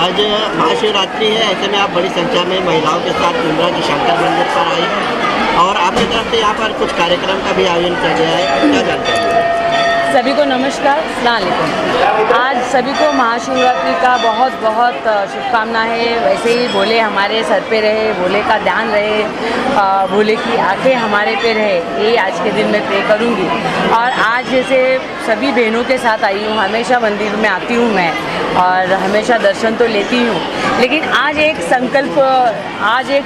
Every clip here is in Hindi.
आज महाशिवरात्रि है, ऐसे में आप बड़ी संख्या में महिलाओं के साथ मुंद्रा के शंकर मंदिर पर आई और आपकी तरफ से यहाँ पर कुछ कार्यक्रम का भी आयोजन किया गया है, क्या जानते हैं? सभी को नमस्कार, अस्सलाम वालेकुम। आज सभी को महाशिवरात्रि का बहुत बहुत शुभकामनाएं है। वैसे ही भोले हमारे सर पे रहे, भोले का ध्यान रहे, भोले की आंखें हमारे पे रहे, ये आज के दिन मैं प्रे करूँगी। और आज जैसे सभी बहनों के साथ आई हूँ, हमेशा मंदिर में आती हूँ मैं और हमेशा दर्शन तो लेती हूँ, लेकिन आज एक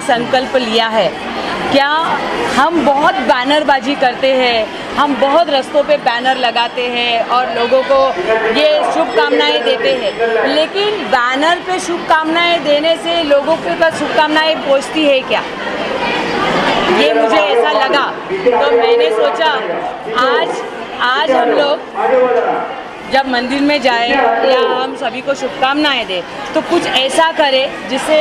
संकल्प लिया है। क्या हम बहुत बैनरबाजी करते हैं, हम बहुत रास्तों पे बैनर लगाते हैं और लोगों को ये शुभकामनाएं देते हैं, लेकिन बैनर पे शुभकामनाएं देने से लोगों के पास शुभकामनाएं पहुंचती है क्या? ये मुझे ऐसा लगा, तो मैंने सोचा आज हम लोग जब मंदिर में जाए या हम सभी को शुभकामनाएं दें तो कुछ ऐसा करें जिससे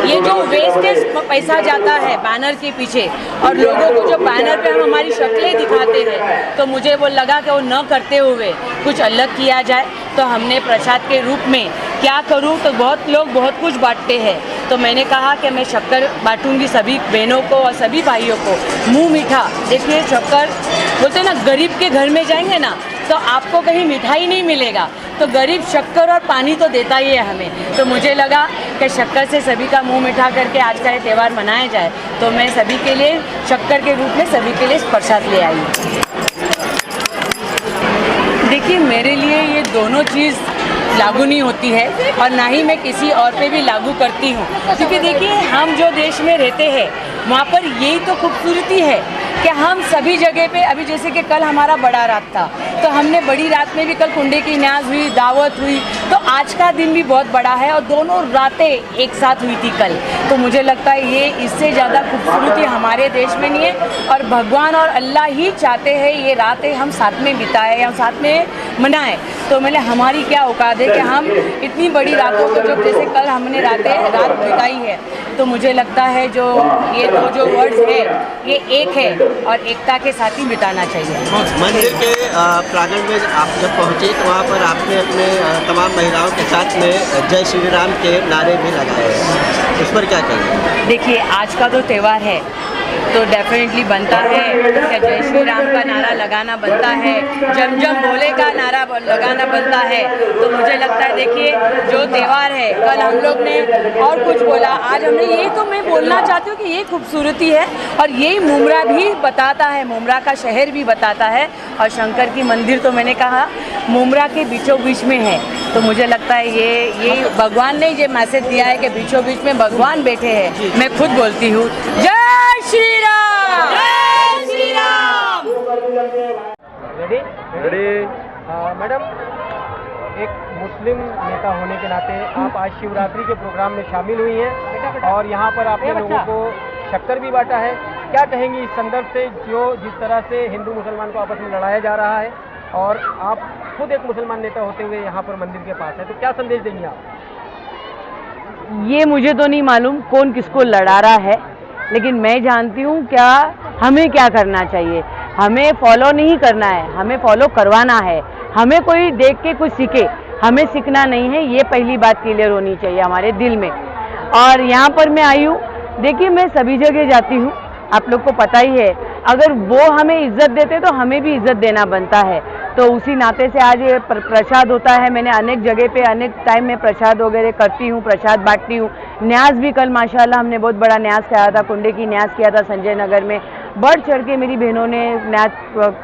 ये जो वेस्टेज पैसा जाता है बैनर के पीछे और लोगों को जो बैनर पे हम हमारी शक्लें दिखाते हैं, तो मुझे वो लगा कि वो न करते हुए कुछ अलग किया जाए। तो हमने प्रसाद के रूप में क्या करूं, तो बहुत लोग बहुत कुछ बांटते हैं, तो मैंने कहा कि मैं शक्कर बांटूंगी सभी बहनों को और सभी भाइयों को। मुंह मीठा, देखिए शक्कर बोलते हैं ना, गरीब के घर में जाएंगे ना तो आपको कहीं मिठाई नहीं मिलेगा, तो गरीब शक्कर और पानी तो देता ही है हमें। तो मुझे लगा कि शक्कर से सभी का मुंह मीठा करके आज का ये त्यौहार मनाया जाए, तो मैं सभी के लिए शक्कर के रूप में सभी के लिए प्रसाद ले आई। देखिए, मेरे लिए ये दोनों चीज़ लागू नहीं होती है और ना ही मैं किसी और पे भी लागू करती हूँ, क्योंकि देखिए हम जो देश में रहते हैं वहाँ पर यही तो खूबसूरती है कि हम सभी जगह पे, अभी जैसे कि कल हमारा बड़ा रात था तो हमने बड़ी रात में भी कल कुंडे की न्याज हुई, दावत हुई, तो आज का दिन भी बहुत बड़ा है और दोनों रातें एक साथ हुई थी कल। तो मुझे लगता है ये इससे ज़्यादा खूबसूरती हमारे देश में नहीं है और भगवान और अल्लाह ही चाहते हैं ये रातें हम साथ में बिताएं या साथ में मनाएं। तो मैंने हमारी क्या औकात है कि हम इतनी बड़ी रातों को, जो जैसे कल हमने रात बिताई है, तो मुझे लगता है ये जो वर्ड्स है ये एक है और एकता के साथ ही बिताना चाहिए। मंदिर के प्रांगण में आप जब पहुंचे तो वहाँ पर आपने अपने तमाम महिलाओं के साथ में जय श्री राम के नारे भी लगाए हैं, उस पर क्या कहेंगे? देखिए, आज का तो त्यौहार है तो डेफिनेटली बनता है कि जय श्री राम का नारा लगाना बनता है, जम जम भोले का नारा लगाना बनता है। तो मुझे लगता है देखिए जो त्यौहार है, कल हम लोग ने और कुछ बोला, आज हमने यही, तो मैं बोलना चाहती हूँ कि ये खूबसूरती है और यही मुमरा भी बताता है, मुमरा का शहर भी बताता है और शंकर की मंदिर तो मैंने कहा मुमरा के बीचों बीच में है। तो मुझे लगता है ये भगवान ने ये मैसेज दिया है कि बीचों बीच में भगवान बैठे हैं। मैं खुद बोलती हूँ जय श्री राम, जय श्री राम। रेडी? मैडम, एक मुस्लिम नेता होने के नाते आप आज शिवरात्रि के प्रोग्राम में शामिल हुई हैं और यहाँ पर आपने लोगों को शक्कर भी बांटा है। क्या कहेंगी इस संदर्भ से, जो जिस तरह से हिंदू मुसलमान को आपस में लड़ाया जा रहा है और आप खुद एक मुसलमान नेता होते हुए यहाँ पर मंदिर के पास है, तो क्या संदेश देंगे आप? ये मुझे तो नहीं मालूम कौन किसको लड़ा रहा है, लेकिन मैं जानती हूँ क्या हमें क्या करना चाहिए। हमें फॉलो नहीं करना है, हमें फॉलो करवाना है। हमें कोई देख के कुछ सीखे, हमें सीखना नहीं है, ये पहली बात क्लियर होनी चाहिए हमारे दिल में। और यहाँ पर मैं आई हूँ, देखिए मैं सभी जगह जाती हूँ, आप लोग को पता ही है, अगर वो हमें इज्जत देते तो हमें भी इज्जत देना बनता है। तो उसी नाते से आज ये प्रसाद होता है। मैंने अनेक जगह पे अनेक टाइम में प्रसाद वगैरह करती हूँ, प्रसाद बांटती हूँ। न्यास भी कल माशाल्लाह हमने बहुत बड़ा न्यास किया था, कुंडे की न्यास किया था संजय नगर में। बढ़ चढ़ के मेरी बहनों ने न्यास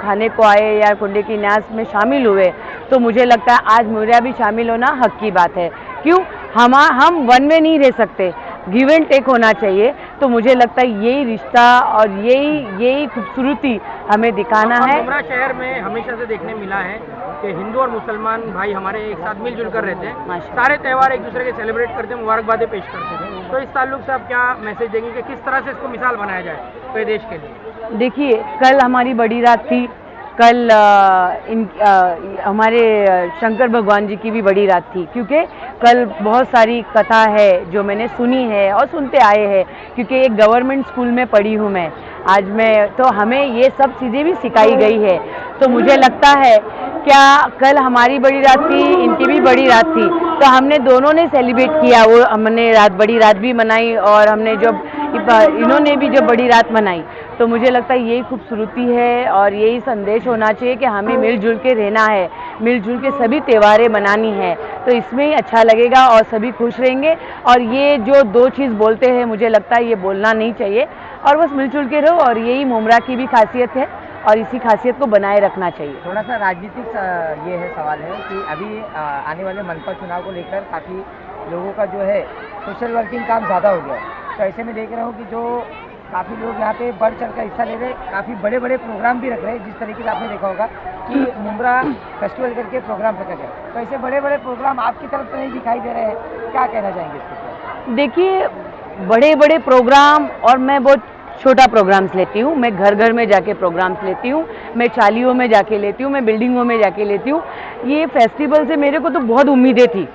खाने को आए या कुंडे की न्यास में शामिल हुए। तो मुझे लगता है आज मेरा भी शामिल होना हक की बात है। क्यों? हम वन में नहीं रह सकते, गिव एंड टेक होना चाहिए। तो मुझे लगता है यही रिश्ता और यही खूबसूरती हमें दिखाना है। मुमरा शहर में हमेशा से देखने मिला है कि हिंदू और मुसलमान भाई हमारे एक साथ मिलजुल कर रहते हैं, सारे त्यौहार एक दूसरे के सेलिब्रेट करते हैं, मुबारकबादें पेश करते हैं। तो इस ताल्लुक से आप क्या मैसेज देंगे कि किस तरह से इसको मिसाल बनाया जाए पूरे देश के लिए? देखिए, कल हमारी बड़ी रात थी, कल हमारे शंकर भगवान जी की भी बड़ी रात थी, क्योंकि कल बहुत सारी कथा है जो मैंने सुनी है और सुनते आए हैं, क्योंकि एक गवर्नमेंट स्कूल में पढ़ी हूँ मैं। आज मैं तो हमें ये सब चीज़ें भी सिखाई गई है, तो मुझे लगता है क्या कल हमारी बड़ी रात थी, इनकी भी बड़ी रात थी, तो हमने दोनों ने सेलिब्रेट किया। वो हमने बड़ी रात भी मनाई और हमने जब इन्होंने भी जब बड़ी रात मनाई, तो मुझे लगता है यही खूबसूरती है और यही संदेश होना चाहिए कि हमें मिलजुल के रहना है, मिलजुल के सभी त्योहारें मनानी है, तो इसमें ही अच्छा लगेगा और सभी खुश रहेंगे। और ये जो दो चीज़ बोलते हैं, मुझे लगता है ये बोलना नहीं चाहिए और बस मिलजुल के रहो, और यही मुमरा की भी खासियत है और इसी खासियत को बनाए रखना चाहिए। थोड़ा सा राजनीतिक ये है सवाल है कि अभी आने वाले मनपा चुनाव को लेकर काफ़ी लोगों का जो है सोशल वर्किंग काम ज़्यादा हो गया है, तो ऐसे में देख रहा हूँ कि जो काफ़ी लोग यहाँ पे बढ़ चढ़ कर हिस्सा ले रहे हैं, काफ़ी बड़े बड़े प्रोग्राम भी रख रहे हैं। जिस तरीके से आपने देखा होगा कि मुमरा फेस्टिवल करके प्रोग्राम रखा गया, तो ऐसे बड़े बड़े प्रोग्राम आपकी तरफ तो नहीं दिखाई दे रहे हैं, क्या कहना चाहेंगे इसके? देखिए, बड़े बड़े प्रोग्राम और मैं बहुत छोटा प्रोग्राम्स लेती हूँ। मैं घर घर में जाके प्रोग्राम्स लेती हूँ, मैं चालियों में जाके लेती हूँ, मैं बिल्डिंगों में जाके लेती हूँ। ये फेस्टिवल से मेरे को तो बहुत उम्मीदें थी।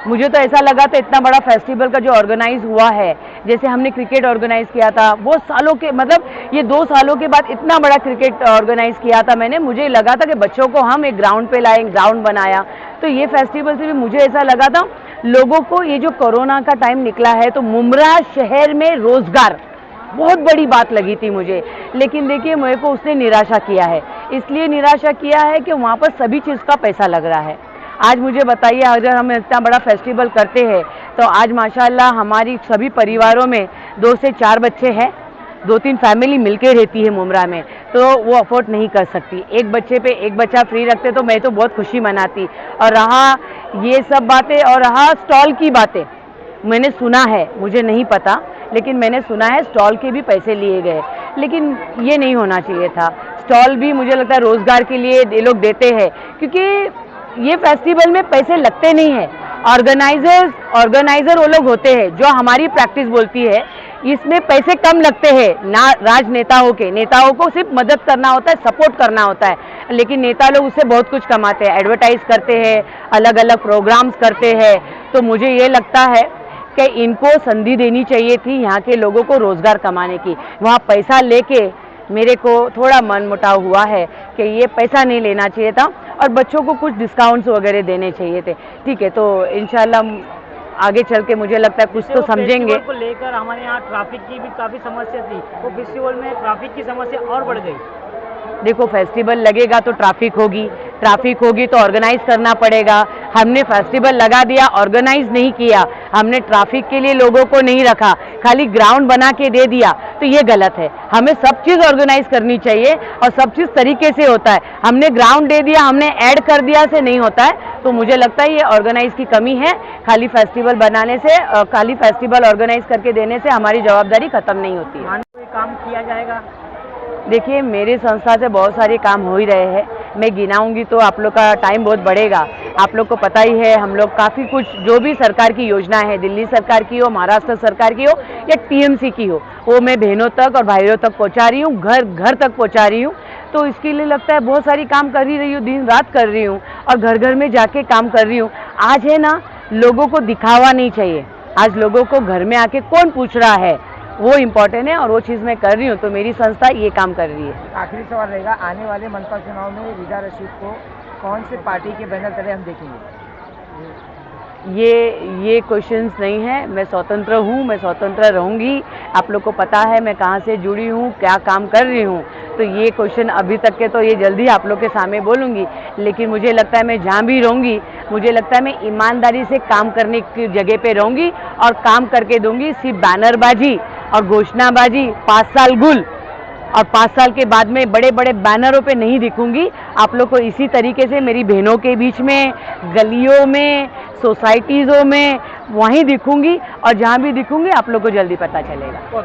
मुझे तो ऐसा लगा था इतना बड़ा फेस्टिवल का जो ऑर्गेनाइज हुआ है, जैसे हमने क्रिकेट ऑर्गेनाइज किया था, वो सालों के मतलब ये 2 सालों के बाद इतना बड़ा क्रिकेट ऑर्गेनाइज किया था मैंने। मुझे लगा था कि बच्चों को हम एक ग्राउंड पे लाएं, ग्राउंड बनाया। तो ये फेस्टिवल से भी मुझे ऐसा लगा था, लोगों को ये जो कोरोना का टाइम निकला है, तो मुमरा शहर में रोजगार बहुत बड़ी बात लगी थी मुझे। लेकिन देखिए, मेरे को उसने निराशा किया है। इसलिए निराशा किया है कि वहाँ पर सभी चीज़ का पैसा लग रहा है। आज मुझे बताइए, अगर हम इतना बड़ा फेस्टिवल करते हैं तो आज माशाल्लाह हमारी सभी परिवारों में 2 से 4 बच्चे हैं, 2-3 फैमिली मिलके रहती है मुमरा में, तो वो अफोर्ड नहीं कर सकती। एक बच्चे पे एक बच्चा फ्री रखते तो मैं तो बहुत खुशी मनाती। और रहा ये सब बातें और रहा स्टॉल की बातें, मैंने सुना है, मुझे नहीं पता, लेकिन मैंने सुना है स्टॉल के भी पैसे लिए गए, लेकिन ये नहीं होना चाहिए था। स्टॉल भी मुझे लगता है रोज़गार के लिए ये लोग देते हैं, क्योंकि ये फेस्टिवल में पैसे लगते नहीं है। ऑर्गेनाइजर वो लोग होते हैं जो हमारी प्रैक्टिस बोलती है, इसमें पैसे कम लगते हैं ना। नेताओं को सिर्फ मदद करना होता है, सपोर्ट करना होता है, लेकिन नेता लोग उससे बहुत कुछ कमाते हैं, एडवर्टाइज करते हैं, अलग अलग प्रोग्राम्स करते हैं। तो मुझे ये लगता है कि इनको संधि देनी चाहिए थी यहाँ के लोगों को रोज़गार कमाने की। वहाँ पैसा लेके मेरे को थोड़ा मन मुटाव हुआ है कि ये पैसा नहीं लेना चाहिए था और बच्चों को कुछ डिस्काउंट्स वगैरह देने चाहिए थे। ठीक है, तो इंशाल्लाह आगे चल के मुझे लगता है कुछ तो समझेंगे। को लेकर हमारे यहाँ ट्रैफिक की भी काफ़ी समस्या थी, तो फेस्टिवल में ट्रैफिक की समस्या और बढ़ गई। देखो, फेस्टिवल लगेगा तो ट्रैफिक होगी तो ऑर्गेनाइज करना पड़ेगा। हमने फेस्टिवल लगा दिया, ऑर्गेनाइज नहीं किया, हमने ट्रैफिक के लिए लोगों को नहीं रखा, खाली ग्राउंड बना के दे दिया, तो ये गलत है। हमें सब चीज़ ऑर्गेनाइज करनी चाहिए और सब चीज़ तरीके से होता है। हमने ग्राउंड दे दिया, हमने ऐड कर दिया से नहीं होता है। तो मुझे लगता है ये ऑर्गेनाइज की कमी है। खाली फेस्टिवल बनाने से, खाली फेस्टिवल ऑर्गेनाइज करके देने से हमारी जवाबदारी खत्म नहीं होती है। कोई काम किया जाएगा? देखिए, मेरी संस्था से बहुत सारे काम हो ही रहे हैं, मैं गिनाऊंगी तो आप लोग का टाइम बहुत बढ़ेगा। आप लोग को पता ही है, हम लोग काफ़ी कुछ जो भी सरकार की योजना है, दिल्ली सरकार की हो, महाराष्ट्र सरकार की हो या टीएमसी की हो, वो मैं बहनों तक और भाइयों तक पहुंचा रही हूँ, घर घर तक पहुंचा रही हूँ। तो इसके लिए लगता है बहुत सारी काम कर ही रही हूँ, दिन रात कर रही हूँ और घर घर में जाके काम कर रही हूँ। आज है ना, लोगों को दिखावा नहीं चाहिए, आज लोगों को घर में आके कौन पूछ रहा है वो इम्पोर्टेंट है और वो चीज़ मैं कर रही हूँ। तो मेरी संस्था ये काम कर रही है। आखिरी सवाल रहेगा, आने वाले मनपा चुनाव में रिजा रशीद को कौन से पार्टी के बैनर तले हम देखेंगे? ये क्वेश्चंस नहीं है। मैं स्वतंत्र हूँ, मैं स्वतंत्र रहूँगी। आप लोग को पता है मैं कहाँ से जुड़ी हूँ, क्या काम कर रही हूँ, तो ये क्वेश्चन अभी तक के तो ये जल्दी आप लोग के सामने बोलूँगी। लेकिन मुझे लगता है मैं जहाँ भी रहूँगी, मुझे लगता है मैं ईमानदारी से काम करने की जगह पे रहूँगी और काम करके दूँगी। सिर्फ बैनरबाजी और घोषणाबाजी, 5 साल गुल और 5 साल के बाद में बड़े बड़े बैनरों पे नहीं दिखूंगी। आप लोग को इसी तरीके से मेरी बहनों के बीच में, गलियों में, सोसाइटीज़ों में वहीं दिखूंगी और जहाँ भी दिखूंगी आप लोग को जल्दी पता चलेगा।